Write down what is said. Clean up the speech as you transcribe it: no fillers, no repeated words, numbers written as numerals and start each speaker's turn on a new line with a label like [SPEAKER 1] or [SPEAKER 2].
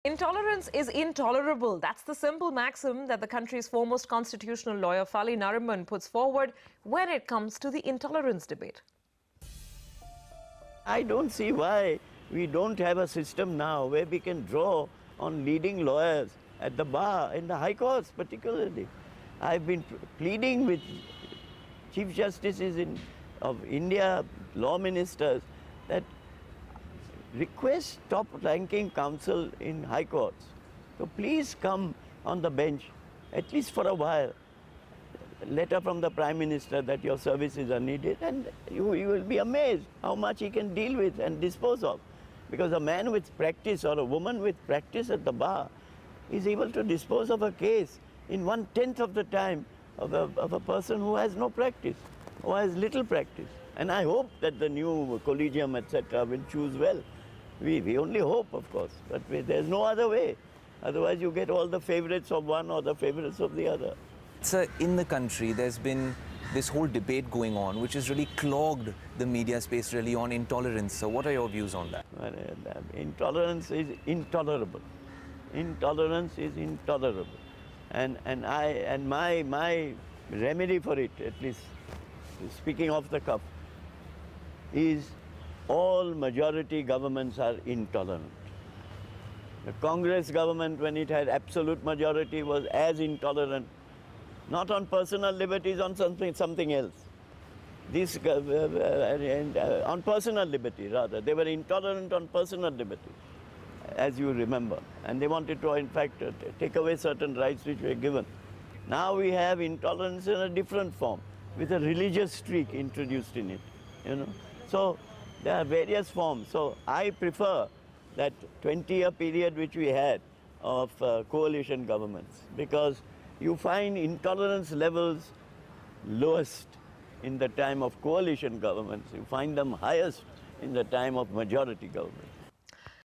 [SPEAKER 1] Intolerance is intolerable. That's the simple maxim that the country's foremost constitutional lawyer Fali Nariman puts forward when it comes to the intolerance debate.
[SPEAKER 2] I don't see why we don't have a system now where we can draw on leading lawyers at the bar, in the high courts particularly. I've been pleading with chief justices of India, law ministers, that request top-ranking counsel in high courts to please come on the bench, at least for a while. Letter from the Prime Minister that your services are needed, and you will be amazed how much he can deal with and dispose of. Because a man with practice or a woman with practice at the bar is able to dispose of a case in 1/10 of the time of a person who has no practice, who has little practice. And I hope that the new collegium, etc., will choose well. We only hope, of course, but there's no other way. Otherwise, you get all the favorites of one or the favorites of the other.
[SPEAKER 3] Sir, in the country, there's been this whole debate going on, which has really clogged the media space really on intolerance. So what are your views on that?
[SPEAKER 2] Intolerance is intolerable. Intolerance is intolerable. And my remedy for it, at least speaking off the cuff, is all majority governments are intolerant. The Congress government, when it had absolute majority, was as intolerant, not on personal liberties, on something else. On personal liberty, rather. They were intolerant on personal liberty, as you remember. And they wanted to, in fact, take away certain rights which were given. Now we have intolerance in a different form, with a religious streak introduced in it. So there are various forms. So I prefer that 20-year period which we had of coalition governments, because you find intolerance levels lowest in the time of coalition governments. You find them highest in the time of majority governments.